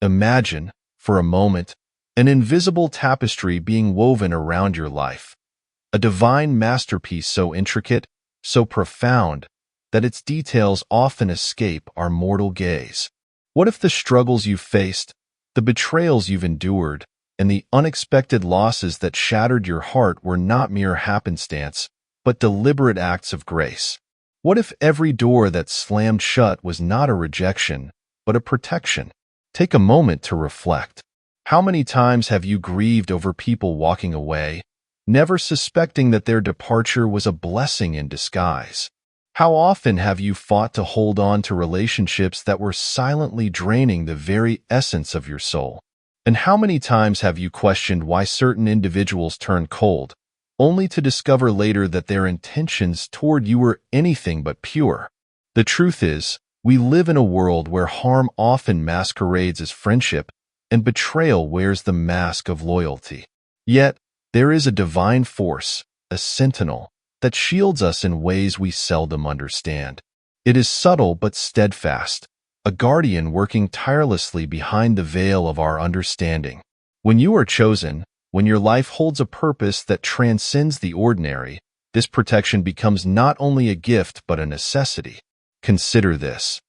Imagine, for a moment, an invisible tapestry being woven around your life, a divine masterpiece so intricate, so profound, that its details often escape our mortal gaze. What if the struggles you've faced, the betrayals you've endured, and the unexpected losses that shattered your heart were not mere happenstance, but deliberate acts of grace? What if every door that slammed shut was not a rejection, but a protection? Take a moment to reflect. How many times have you grieved over people walking away, never suspecting that their departure was a blessing in disguise? How often have you fought to hold on to relationships that were silently draining the very essence of your soul? And how many times have you questioned why certain individuals turned cold, only to discover later that their intentions toward you were anything but pure? The truth is, we live in a world where harm often masquerades as friendship and betrayal wears the mask of loyalty. Yet, there is a divine force, a sentinel, that shields us in ways we seldom understand. It is subtle but steadfast, a guardian working tirelessly behind the veil of our understanding. When you are chosen, when your life holds a purpose that transcends the ordinary, this protection becomes not only a gift but a necessity. Consider this.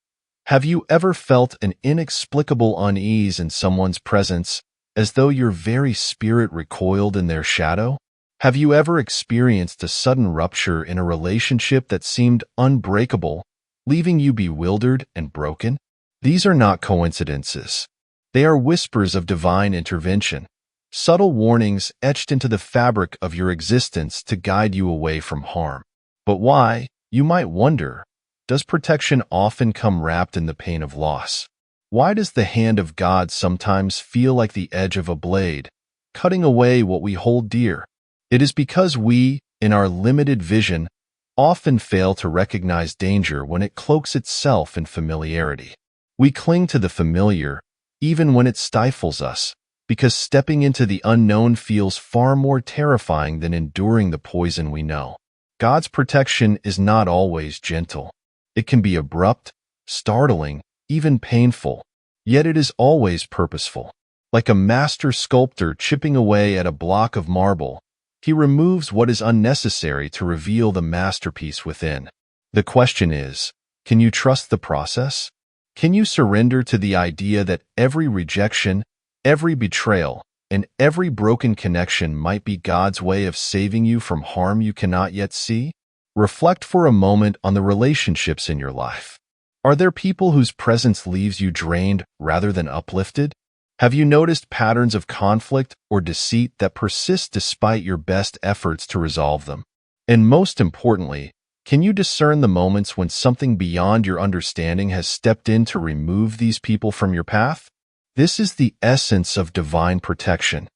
Have you ever felt an inexplicable unease in someone's presence, as though your very spirit recoiled in their shadow? Have you ever experienced a sudden rupture in a relationship that seemed unbreakable, leaving you bewildered and broken? These are not coincidences. They are whispers of divine intervention, subtle warnings etched into the fabric of your existence to guide you away from harm. But why, you might wonder, does protection often come wrapped in the pain of loss? Why does the hand of God sometimes feel like the edge of a blade, cutting away what we hold dear? It is because we, in our limited vision, often fail to recognize danger when it cloaks itself in familiarity. We cling to the familiar, even when it stifles us, because stepping into the unknown feels far more terrifying than enduring the poison we know. God's protection is not always gentle. It can be abrupt, startling, even painful, yet it is always purposeful. Like a master sculptor chipping away at a block of marble, he removes what is unnecessary to reveal the masterpiece within. The question is, can you trust the process? Can you surrender to the idea that every rejection, every betrayal, and every broken connection might be God's way of saving you from harm you cannot yet see? Reflect for a moment on the relationships in your life. Are there people whose presence leaves you drained rather than uplifted? Have you noticed patterns of conflict or deceit that persist despite your best efforts to resolve them? And most importantly, can you discern the moments when something beyond your understanding has stepped in to remove these people from your path? This is the essence of divine protection.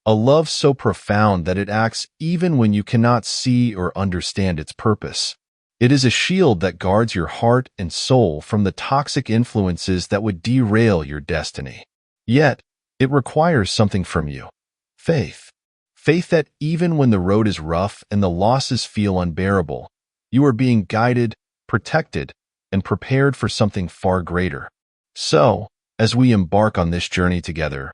A love so profound that it acts even when you cannot see or understand its purpose. It is a shield that guards your heart and soul from the toxic influences that would derail your destiny. Yet, it requires something from you. Faith. Faith that even when the road is rough and the losses feel unbearable, you are being guided, protected, and prepared for something far greater. So, as we embark on this journey together,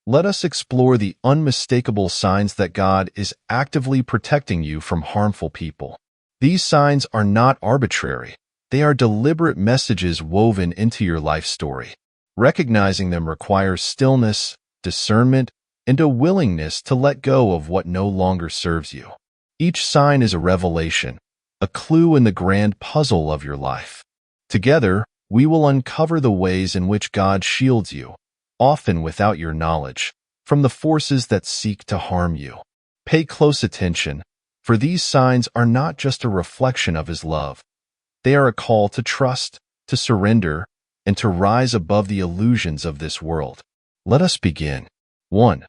let us explore the unmistakable signs that God is actively protecting you from harmful people. These signs are not arbitrary. They are deliberate messages woven into your life story. Recognizing them requires stillness, discernment, and a willingness to let go of what no longer serves you. Each sign is a revelation, a clue in the grand puzzle of your life. Together, we will uncover the ways in which God shields you, often without your knowledge, from the forces that seek to harm you. Pay close attention, for these signs are not just a reflection of His love. They are a call to trust, to surrender, and to rise above the illusions of this world. Let us begin. 1.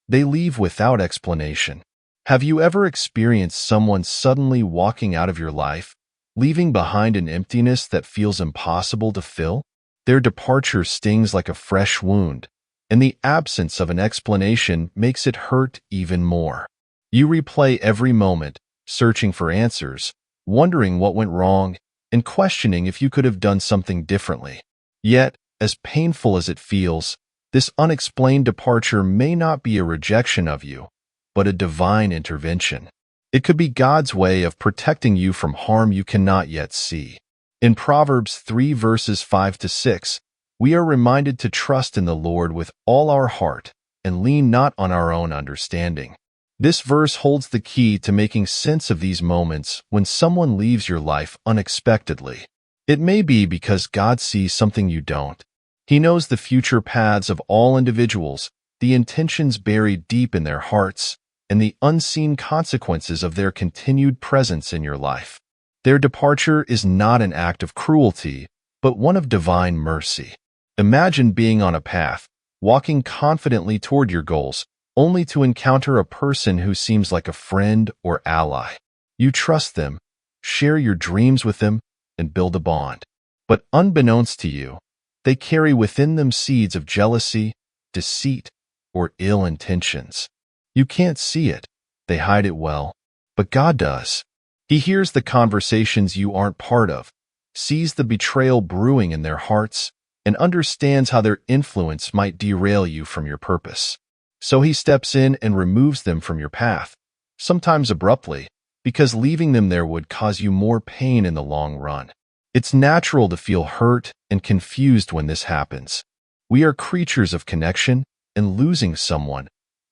They leave without explanation. Have you ever experienced someone suddenly walking out of your life, leaving behind an emptiness that feels impossible to fill? Their departure stings like a fresh wound, and the absence of an explanation makes it hurt even more. You replay every moment, searching for answers, wondering what went wrong, and questioning if you could have done something differently. Yet, as painful as it feels, This unexplained departure may not be a rejection of you, but a divine intervention. It could be God's way of protecting you from harm you cannot yet see. In Proverbs 3 verses 5 to 6, we are reminded to trust in the Lord with all our heart and lean not on our own understanding. This verse holds the key to making sense of these moments when someone leaves your life unexpectedly. It may be because God sees something you don't. He knows the future paths of all individuals, the intentions buried deep in their hearts, and the unseen consequences of their continued presence in your life. Their departure is not an act of cruelty, but one of divine mercy. Imagine being on a path, walking confidently toward your goals, only to encounter a person who seems like a friend or ally. You trust them, share your dreams with them, and build a bond. But unbeknownst to you, they carry within them seeds of jealousy, deceit, or ill intentions. You can't see it, they hide it well, but God does. He hears the conversations you aren't part of, sees the betrayal brewing in their hearts, and understands how their influence might derail you from your purpose. So he steps in and removes them from your path, sometimes abruptly, because leaving them there would cause you more pain in the long run. It's natural to feel hurt and confused when this happens. We are creatures of connection, and losing someone,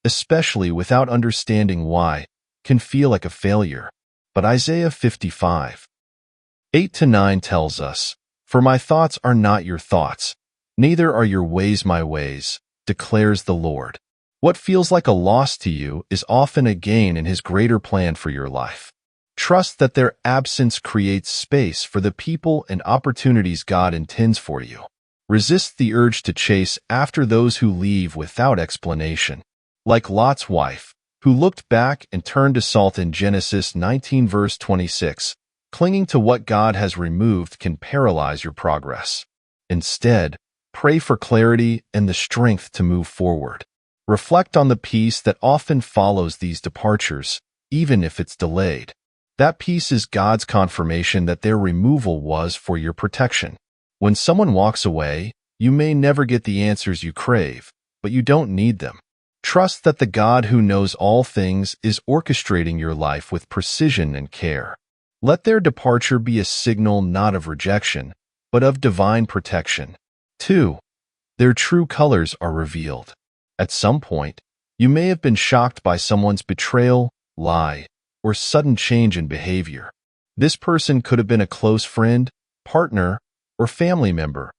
especially without understanding why, can feel like a failure. But Isaiah 55, 8-9 tells us, "For my thoughts are not your thoughts, neither are your ways my ways, declares the Lord." What feels like a loss to you is often a gain in His greater plan for your life. Trust that their absence creates space for the people and opportunities God intends for you. Resist the urge to chase after those who leave without explanation. Like Lot's wife, who looked back and turned to salt in Genesis 19 verse 26, clinging to what God has removed can paralyze your progress. Instead, pray for clarity and the strength to move forward. Reflect on the peace that often follows these departures, even if it's delayed. That peace is God's confirmation that their removal was for your protection. When someone walks away, you may never get the answers you crave, but you don't need them. Trust that the God who knows all things is orchestrating your life with precision and care. Let their departure be a signal not of rejection, but of divine protection. 2. Their true colors are revealed. At some point, you may have been shocked by someone's betrayal, lie, or sudden change in behavior. This person could have been a close friend, partner, or family member,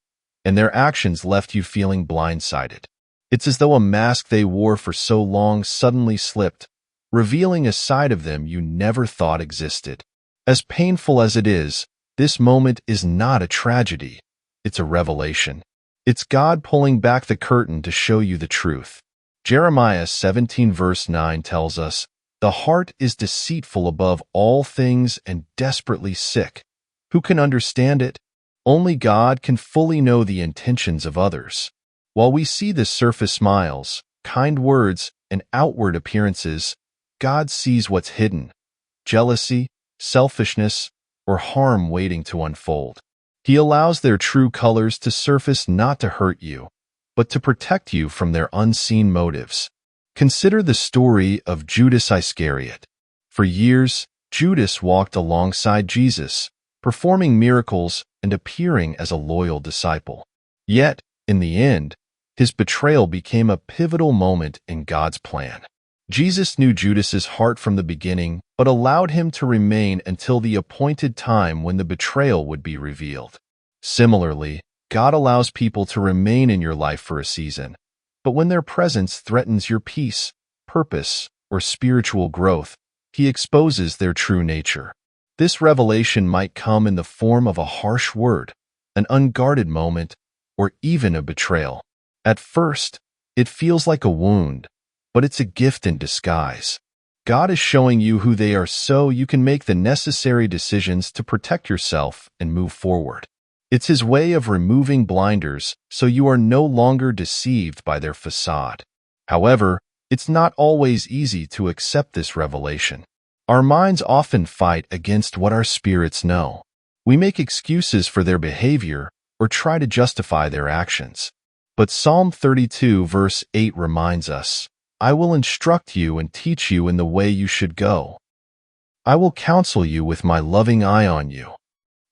and their actions left you feeling blindsided. It's as though a mask they wore for so long suddenly slipped, revealing a side of them you never thought existed. As painful as it is, this moment is not a tragedy. It's a revelation. It's God pulling back the curtain to show you the truth. Jeremiah 17 verse 9 tells us, "The heart is deceitful above all things and desperately sick. Who can understand it? Only God can fully know the intentions of others." While we see the surface smiles, kind words, and outward appearances, God sees what's hidden: jealousy, selfishness, or harm waiting to unfold. He allows their true colors to surface not to hurt you, but to protect you from their unseen motives. Consider the story of Judas Iscariot. For years, Judas walked alongside Jesus, performing miracles and appearing as a loyal disciple. Yet, in the end, his betrayal became a pivotal moment in God's plan. Jesus knew Judas's heart from the beginning, but allowed him to remain until the appointed time when the betrayal would be revealed. Similarly, God allows people to remain in your life for a season, but when their presence threatens your peace, purpose, or spiritual growth, He exposes their true nature. This revelation might come in the form of a harsh word, an unguarded moment, or even a betrayal. At first, it feels like a wound, but it's a gift in disguise. God is showing you who they are so you can make the necessary decisions to protect yourself and move forward. It's His way of removing blinders so you are no longer deceived by their facade. However, it's not always easy to accept this revelation. Our minds often fight against what our spirits know. We make excuses for their behavior or try to justify their actions. But Psalm 32 verse 8 reminds us, I will instruct you and teach you in the way you should go. I will counsel you with my loving eye on you.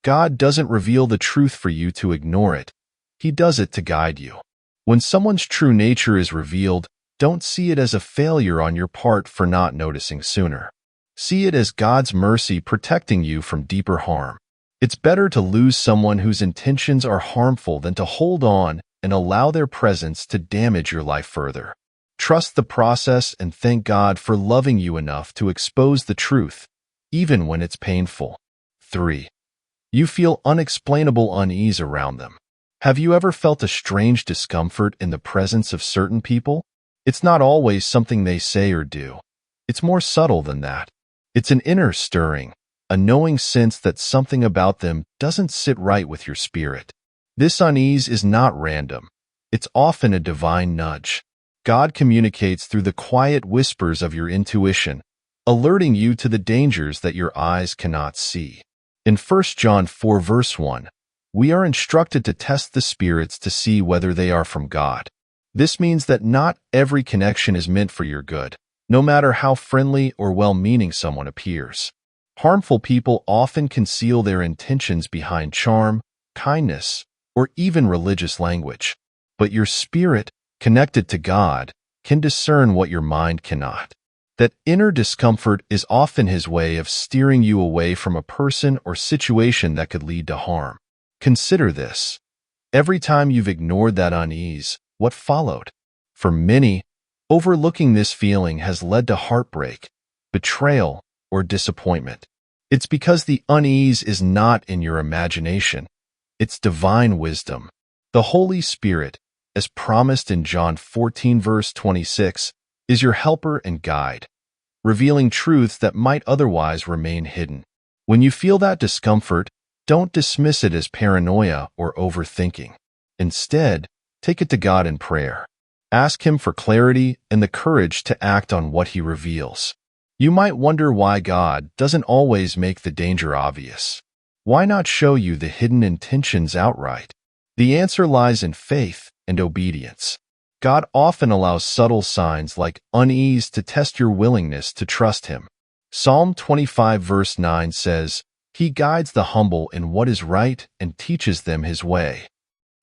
God doesn't reveal the truth for you to ignore it. He does it to guide you. When someone's true nature is revealed, don't see it as a failure on your part for not noticing sooner. See it as God's mercy protecting you from deeper harm. It's better to lose someone whose intentions are harmful than to hold on and allow their presence to damage your life further. Trust the process and thank God for loving you enough to expose the truth, even when it's painful. 3. You feel unexplainable unease around them. Have you ever felt a strange discomfort in the presence of certain people? It's not always something they say or do. It's more subtle than that. It's an inner stirring, a knowing sense that something about them doesn't sit right with your spirit. This unease is not random. It's often a divine nudge. God communicates through the quiet whispers of your intuition, alerting you to the dangers that your eyes cannot see. In 1 John 4 verse 1, we are instructed to test the spirits to see whether they are from God. This means that not every connection is meant for your good, no matter how friendly or well-meaning someone appears. Harmful people often conceal their intentions behind charm, kindness, or even religious language. But your spirit, connected to God, can discern what your mind cannot. That inner discomfort is often His way of steering you away from a person or situation that could lead to harm. Consider this. Every time you've ignored that unease, what followed? For many, overlooking this feeling has led to heartbreak, betrayal, or disappointment. It's because the unease is not in your imagination. It's divine wisdom. The Holy Spirit, as promised in John 14 verse 26, is your helper and guide, revealing truths that might otherwise remain hidden. When you feel that discomfort, don't dismiss it as paranoia or overthinking. Instead, take it to God in prayer. Ask Him for clarity and the courage to act on what He reveals. You might wonder why God doesn't always make the danger obvious. Why not show you the hidden intentions outright? The answer lies in faith and obedience. God often allows subtle signs like unease to test your willingness to trust Him. Psalm 25 verse 9 says, He guides the humble in what is right and teaches them His way.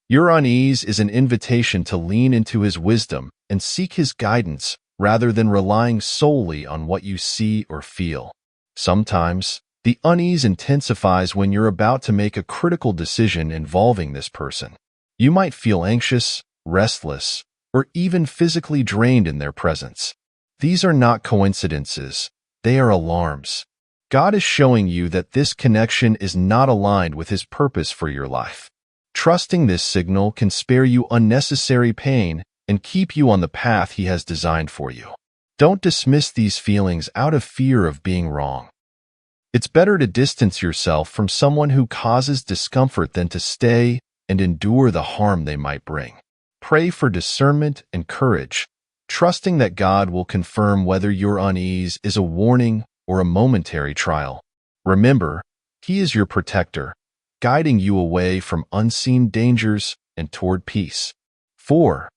Your unease is an invitation to lean into His wisdom and seek His guidance rather than relying solely on what you see or feel. Sometimes, the unease intensifies when you're about to make a critical decision involving this person. You might feel anxious, restless, or even physically drained in their presence. These are not coincidences. They are alarms. God is showing you that this connection is not aligned with His purpose for your life. Trusting this signal can spare you unnecessary pain and keep you on the path He has designed for you. Don't dismiss these feelings out of fear of being wrong. It's better to distance yourself from someone who causes discomfort than to stay and endure the harm they might bring. Pray for discernment and courage, trusting that God will confirm whether your unease is a warning or a momentary trial. Remember, He is your protector, guiding you away from unseen dangers and toward peace. 4.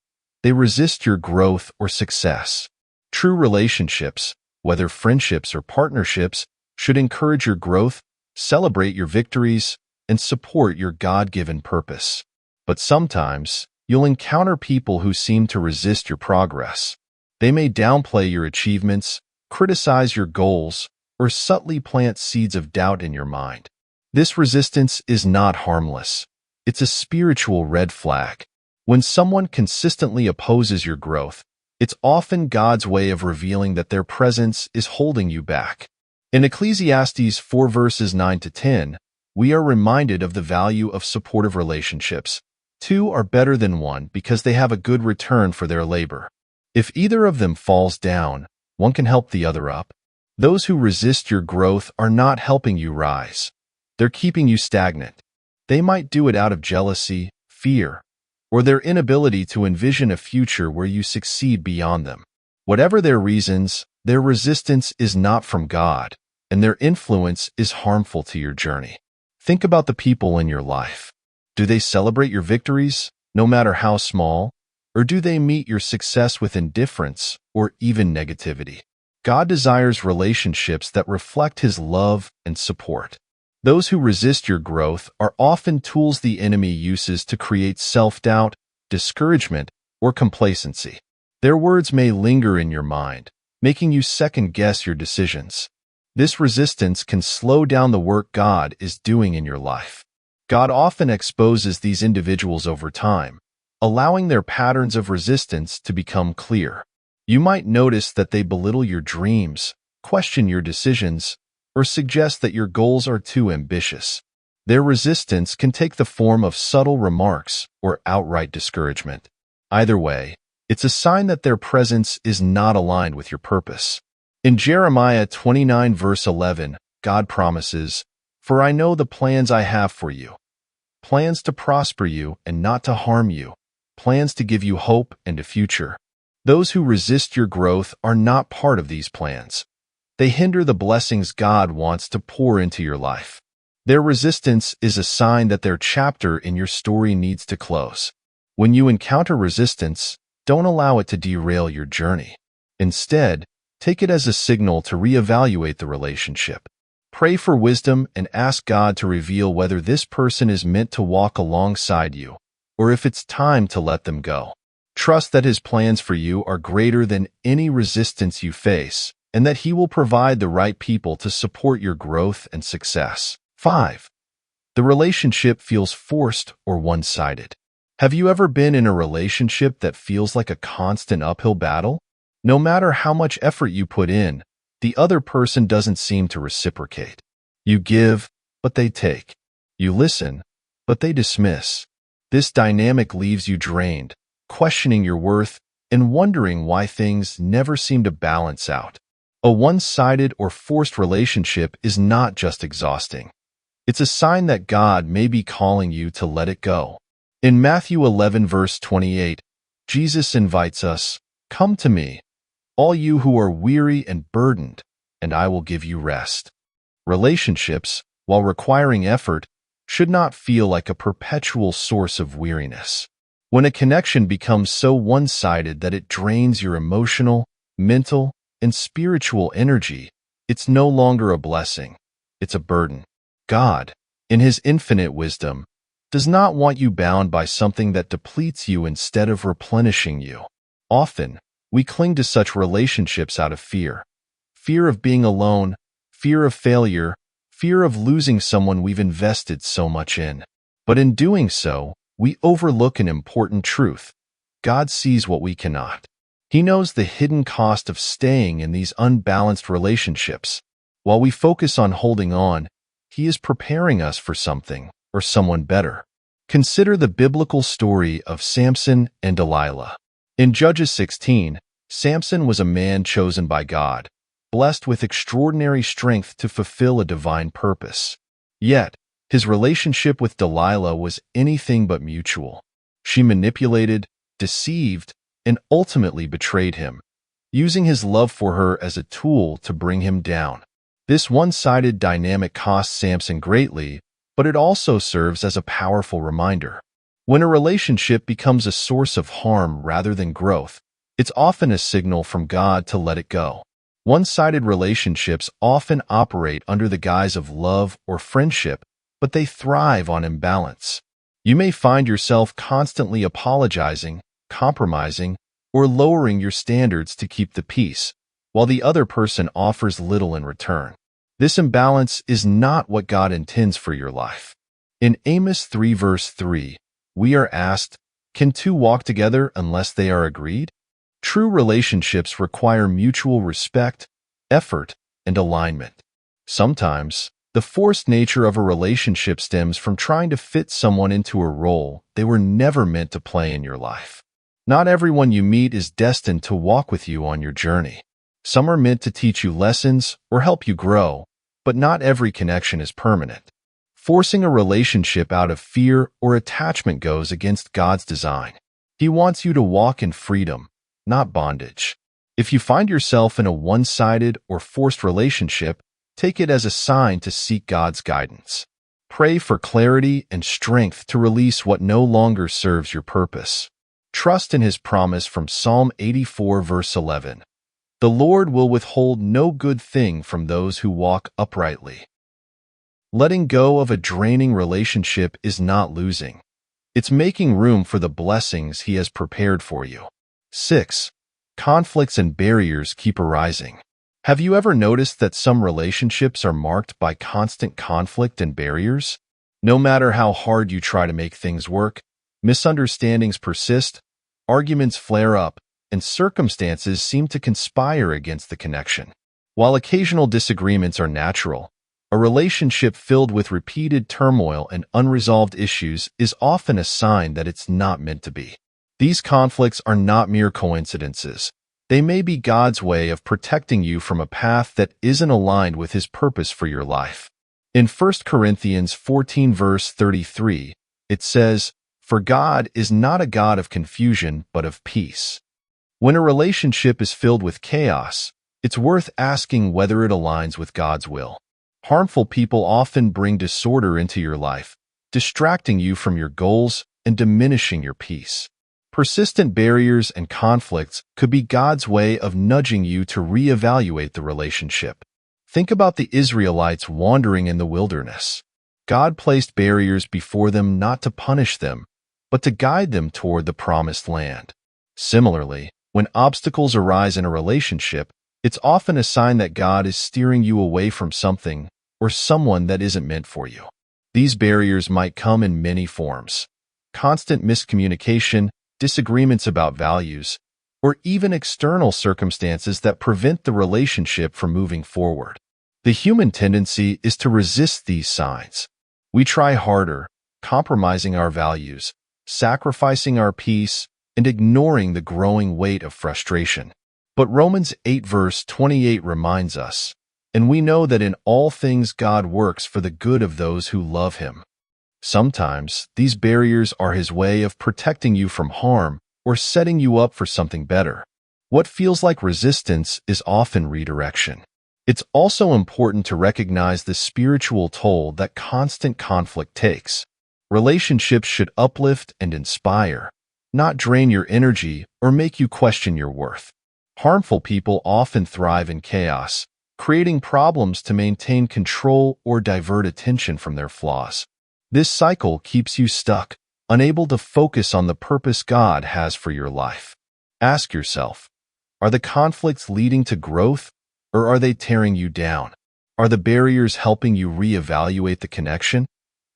They resist your growth or success. True relationships, whether friendships or partnerships, should encourage your growth, celebrate your victories, and support your God-given purpose. But sometimes, you'll encounter people who seem to resist your progress. They may downplay your achievements, criticize your goals, or subtly plant seeds of doubt in your mind. This resistance is not harmless. It's a spiritual red flag. When someone consistently opposes your growth, it's often God's way of revealing that their presence is holding you back. In Ecclesiastes 4 verses 9 to 10, we are reminded of the value of supportive relationships. 2 are better than 1 because they have a good return for their labor. If either of them falls down, one can help the other up. Those who resist your growth are not helping you rise. They're keeping you stagnant. They might do it out of jealousy, fear, or their inability to envision a future where you succeed beyond them. Whatever their reasons, their resistance is not from God, and their influence is harmful to your journey. Think about the people in your life. Do they celebrate your victories, no matter how small? Or do they meet your success with indifference or even negativity? God desires relationships that reflect His love and support. Those who resist your growth are often tools the enemy uses to create self-doubt, discouragement, or complacency. Their words may linger in your mind, making you second-guess your decisions. This resistance can slow down the work God is doing in your life. God often exposes these individuals over time, allowing their patterns of resistance to become clear. You might notice that they belittle your dreams, question your decisions, or suggest that your goals are too ambitious. Their resistance can take the form of subtle remarks or outright discouragement. Either way, it's a sign that their presence is not aligned with your purpose. In Jeremiah 29 verse 11, God promises, "For I know the plans I have for you, plans to prosper you and not to harm you, plans to give you hope and a future." Those who resist your growth are not part of these plans. They hinder the blessings God wants to pour into your life. Their resistance is a sign that their chapter in your story needs to close. When you encounter resistance, don't allow it to derail your journey. Instead, take it as a signal to reevaluate the relationship. Pray for wisdom and ask God to reveal whether this person is meant to walk alongside you, or if it's time to let them go. Trust that His plans for you are greater than any resistance you face, and that He will provide the right people to support your growth and success. 5. The relationship feels forced or one-sided. Have you ever been in a relationship that feels like a constant uphill battle? No matter how much effort you put in, the other person doesn't seem to reciprocate. You give, but they take. You listen, but they dismiss. This dynamic leaves you drained, questioning your worth, and wondering why things never seem to balance out. A one-sided or forced relationship is not just exhausting. It's a sign that God may be calling you to let it go. In Matthew 11 verse 28, Jesus invites us, "Come to me, all you who are weary and burdened, and I will give you rest." Relationships, while requiring effort, should not feel like a perpetual source of weariness. When a connection becomes so one-sided that it drains your emotional, mental, and spiritual energy, it's no longer a blessing, it's a burden. God, in His infinite wisdom, does not want you bound by something that depletes you instead of replenishing you. Often, we cling to such relationships out of fear. Fear of being alone, fear of failure, fear of losing someone we've invested so much in. But in doing so, we overlook an important truth. God sees what we cannot. He knows the hidden cost of staying in these unbalanced relationships. While we focus on holding on, He is preparing us for something or someone better. Consider the biblical story of Samson and Delilah. In Judges 16, Samson was a man chosen by God, blessed with extraordinary strength to fulfill a divine purpose. Yet, his relationship with Delilah was anything but mutual. She manipulated, deceived, and ultimately betrayed him, using his love for her as a tool to bring him down. This one-sided dynamic cost Samson greatly, but it also serves as a powerful reminder. When a relationship becomes a source of harm rather than growth, it's often a signal from God to let it go. One-sided relationships often operate under the guise of love or friendship, but they thrive on imbalance. You may find yourself constantly apologizing, compromising, or lowering your standards to keep the peace, while the other person offers little in return. This imbalance is not what God intends for your life. In Amos 3 verse 3, we are asked, "Can two walk together unless they are agreed?" True relationships require mutual respect, effort, and alignment. Sometimes, the forced nature of a relationship stems from trying to fit someone into a role they were never meant to play in your life. Not everyone you meet is destined to walk with you on your journey. Some are meant to teach you lessons or help you grow, but not every connection is permanent. Forcing a relationship out of fear or attachment goes against God's design. He wants you to walk in freedom, not bondage. If you find yourself in a one-sided or forced relationship, take it as a sign to seek God's guidance. Pray for clarity and strength to release what no longer serves your purpose. Trust in His promise from Psalm 84 verse 11. The Lord will withhold no good thing from those who walk uprightly. Letting go of a draining relationship is not losing. It's making room for the blessings He has prepared for you. 6. Conflicts and barriers keep arising. Have you ever noticed that some relationships are marked by constant conflict and barriers? No matter how hard you try to make things work, misunderstandings persist, arguments flare up, and circumstances seem to conspire against the connection. While occasional disagreements are natural, a relationship filled with repeated turmoil and unresolved issues is often a sign that it's not meant to be. These conflicts are not mere coincidences. They may be God's way of protecting you from a path that isn't aligned with His purpose for your life. In 1 Corinthians 14 verse 33, it says, "For God is not a God of confusion, but of peace." When a relationship is filled with chaos, it's worth asking whether it aligns with God's will. Harmful people often bring disorder into your life, distracting you from your goals and diminishing your peace. Persistent barriers and conflicts could be God's way of nudging you to reevaluate the relationship. Think about the Israelites wandering in the wilderness. God placed barriers before them not to punish them, but to guide them toward the promised land. Similarly, when obstacles arise in a relationship, it's often a sign that God is steering you away from something or someone that isn't meant for you. These barriers might come in many forms: constant miscommunication, disagreements about values, or even external circumstances that prevent the relationship from moving forward. The human tendency is to resist these signs. We try harder, compromising our values, sacrificing our peace, and ignoring the growing weight of frustration. But Romans 8 verse 28 reminds us, "And we know that in all things God works for the good of those who love Him." Sometimes, these barriers are His way of protecting you from harm or setting you up for something better. What feels like resistance is often redirection. It's also important to recognize the spiritual toll that constant conflict takes. Relationships should uplift and inspire, not drain your energy or make you question your worth. Harmful people often thrive in chaos, creating problems to maintain control or divert attention from their flaws. This cycle keeps you stuck, unable to focus on the purpose God has for your life. Ask yourself, are the conflicts leading to growth, or are they tearing you down? Are the barriers helping you reevaluate the connection,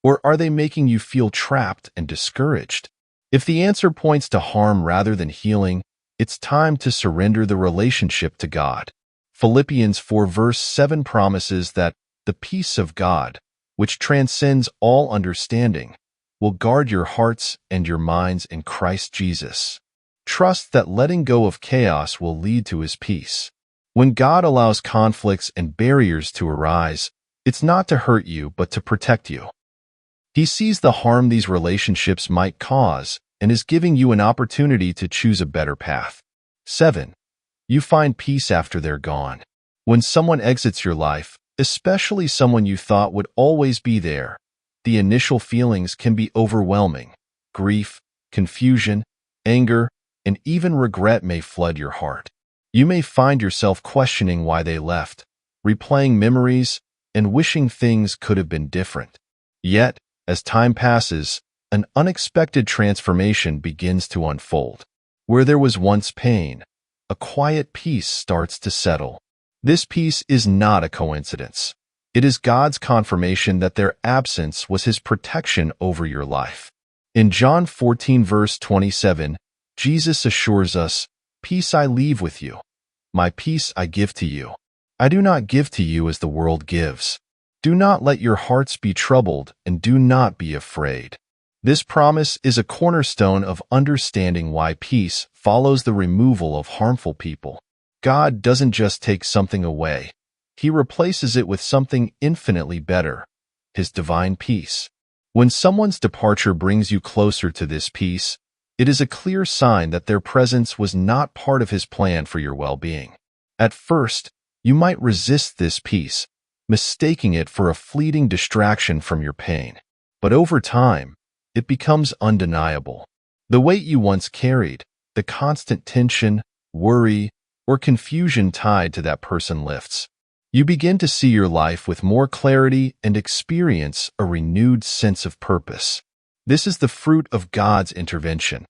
or are they making you feel trapped and discouraged? If the answer points to harm rather than healing, it's time to surrender the relationship to God. Philippians 4 verse 7 promises that the peace of God, which transcends all understanding, will guard your hearts and your minds in Christ Jesus. Trust that letting go of chaos will lead to His peace. When God allows conflicts and barriers to arise, it's not to hurt you but to protect you. He sees the harm these relationships might cause and is giving you an opportunity to choose a better path. 7. You find peace after they're gone. When someone exits your life, especially someone you thought would always be there, the initial feelings can be overwhelming. Grief, confusion, anger, and even regret may flood your heart. You may find yourself questioning why they left, replaying memories, and wishing things could have been different. Yet, as time passes, an unexpected transformation begins to unfold. Where there was once pain, a quiet peace starts to settle. This peace is not a coincidence. It is God's confirmation that their absence was His protection over your life. In John 14 verse 27, Jesus assures us, "Peace I leave with you. My peace I give to you. I do not give to you as the world gives. Do not let your hearts be troubled and do not be afraid." This promise is a cornerstone of understanding why peace follows the removal of harmful people. God doesn't just take something away. He replaces it with something infinitely better, His divine peace. When someone's departure brings you closer to this peace, it is a clear sign that their presence was not part of His plan for your well-being. At first, you might resist this peace, mistaking it for a fleeting distraction from your pain. But over time, it becomes undeniable. The weight you once carried, the constant tension, worry, or confusion tied to that person lifts. You begin to see your life with more clarity and experience a renewed sense of purpose. This is the fruit of God's intervention,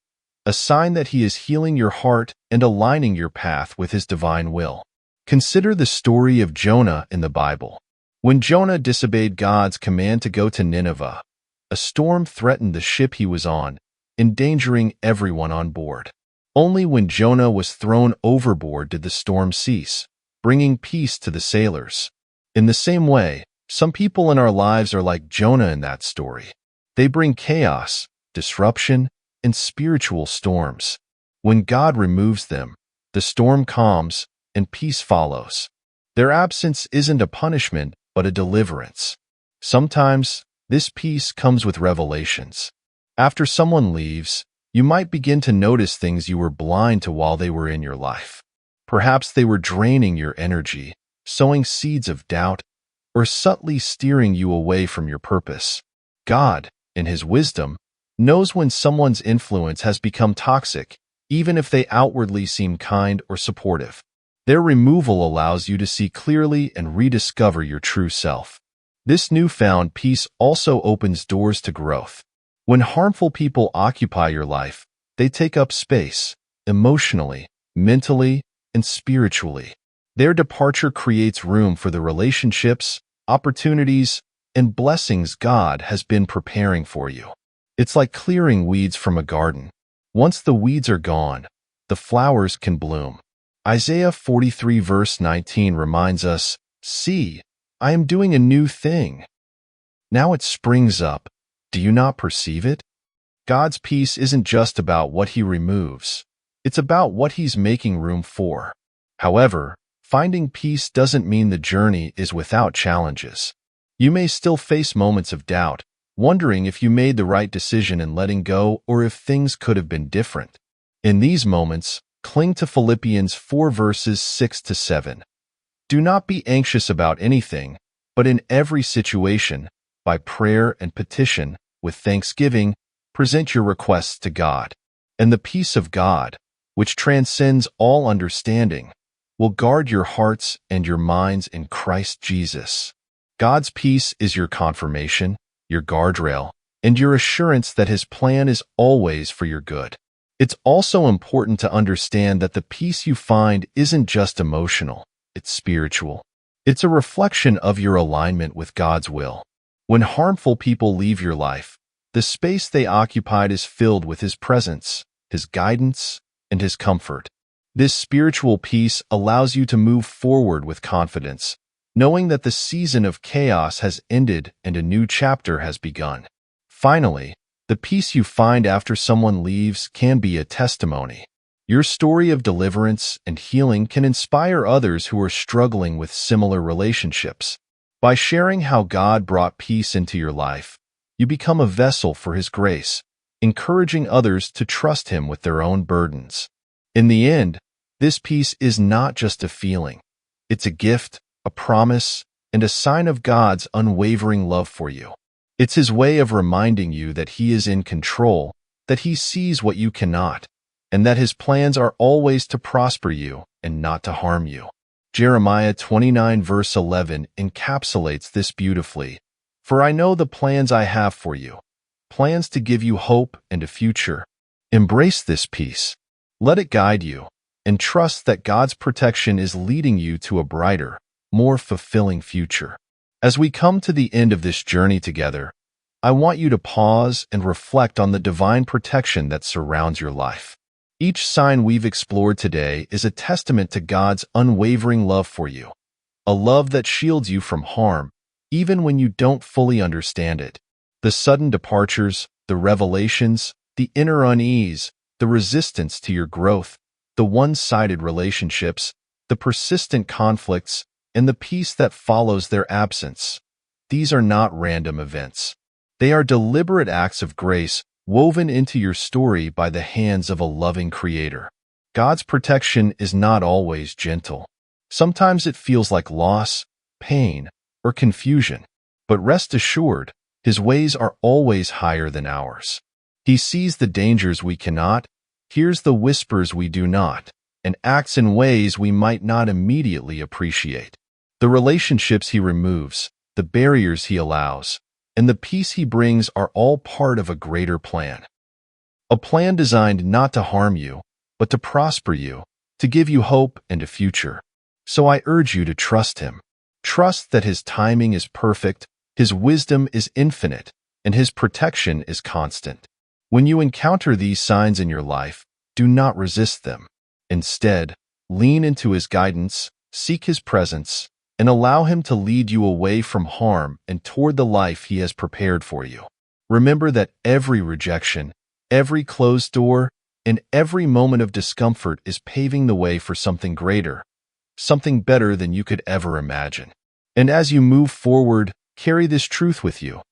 a sign that He is healing your heart and aligning your path with His divine will. Consider the story of Jonah in the Bible. When Jonah disobeyed God's command to go to Nineveh, a storm threatened the ship he was on, endangering everyone on board. Only when Jonah was thrown overboard did the storm cease, bringing peace to the sailors. In the same way, some people in our lives are like Jonah in that story. They bring chaos, disruption, and spiritual storms. When God removes them, the storm calms and peace follows. Their absence isn't a punishment, but a deliverance. Sometimes, this peace comes with revelations. After someone leaves, you might begin to notice things you were blind to while they were in your life. Perhaps they were draining your energy, sowing seeds of doubt, or subtly steering you away from your purpose. God, in His wisdom, knows when someone's influence has become toxic, even if they outwardly seem kind or supportive. Their removal allows you to see clearly and rediscover your true self. This newfound peace also opens doors to growth. When harmful people occupy your life, they take up space, emotionally, mentally, and spiritually. Their departure creates room for the relationships, opportunities, and blessings God has been preparing for you. It's like clearing weeds from a garden. Once the weeds are gone, the flowers can bloom. Isaiah 43 verse 19 reminds us, "See, I am doing a new thing. Now it springs up. Do you not perceive it?" God's peace isn't just about what He removes. It's about what He's making room for. However, finding peace doesn't mean the journey is without challenges. You may still face moments of doubt, wondering if you made the right decision in letting go or if things could have been different. In these moments, cling to Philippians 4 verses 6 to 7. Do not be anxious about anything, but in every situation, by prayer and petition, with thanksgiving, present your requests to God. And the peace of God, which transcends all understanding, will guard your hearts and your minds in Christ Jesus. God's peace is your confirmation, your guardrail, and your assurance that His plan is always for your good. It's also important to understand that the peace you find isn't just emotional, it's spiritual. It's a reflection of your alignment with God's will. When harmful people leave your life, the space they occupied is filled with His presence, His guidance, and His comfort. This spiritual peace allows you to move forward with confidence, knowing that the season of chaos has ended and a new chapter has begun. Finally, the peace you find after someone leaves can be a testimony. Your story of deliverance and healing can inspire others who are struggling with similar relationships. By sharing how God brought peace into your life, you become a vessel for His grace, encouraging others to trust Him with their own burdens. In the end, this peace is not just a feeling. It's a gift, a promise, and a sign of God's unwavering love for you. It's His way of reminding you that He is in control, that He sees what you cannot, and that His plans are always to prosper you and not to harm you. Jeremiah 29 verse 11 encapsulates this beautifully. "For I know the plans I have for you, plans to give you hope and a future." Embrace this peace. Let it guide you, and trust that God's protection is leading you to a brighter, more fulfilling future. As we come to the end of this journey together, I want you to pause and reflect on the divine protection that surrounds your life. Each sign we've explored today is a testament to God's unwavering love for you, a love that shields you from harm, even when you don't fully understand it. The sudden departures, the revelations, the inner unease, the resistance to your growth, the one-sided relationships, the persistent conflicts, and the peace that follows their absence. These are not random events. They are deliberate acts of grace woven into your story by the hands of a loving Creator. God's protection is not always gentle. Sometimes it feels like loss, pain, or confusion. But rest assured, his ways are always higher than ours. He sees the dangers we cannot, hears the whispers we do not, and acts in ways we might not immediately appreciate. The relationships he removes, the barriers he allows, and the peace he brings are all part of a greater plan. A plan designed not to harm you, but to prosper you, to give you hope and a future. So I urge you to trust him. Trust that his timing is perfect, his wisdom is infinite, and his protection is constant. When you encounter these signs in your life, do not resist them. Instead, lean into his guidance, seek his presence, and allow him to lead you away from harm and toward the life he has prepared for you. Remember that every rejection, every closed door, and every moment of discomfort is paving the way for something greater, something better than you could ever imagine. And as you move forward, carry this truth with you.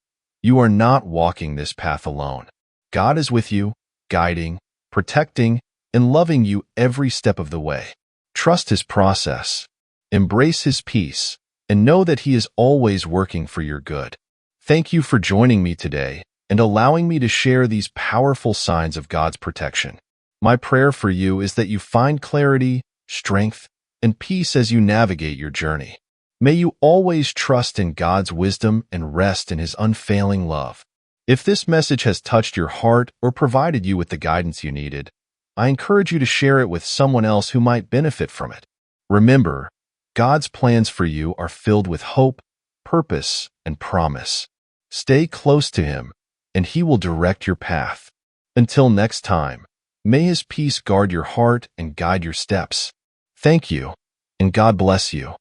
You are not walking this path alone. God is with you, guiding, protecting, and loving you every step of the way. Trust his process, embrace his peace, and know that he is always working for your good. Thank you for joining me today and allowing me to share these powerful signs of God's protection. My prayer for you is that you find clarity, strength, and peace as you navigate your journey. May you always trust in God's wisdom and rest in his unfailing love. If this message has touched your heart or provided you with the guidance you needed, I encourage you to share it with someone else who might benefit from it. Remember, God's plans for you are filled with hope, purpose, and promise. Stay close to him, and he will direct your path. Until next time, may his peace guard your heart and guide your steps. Thank you, and God bless you.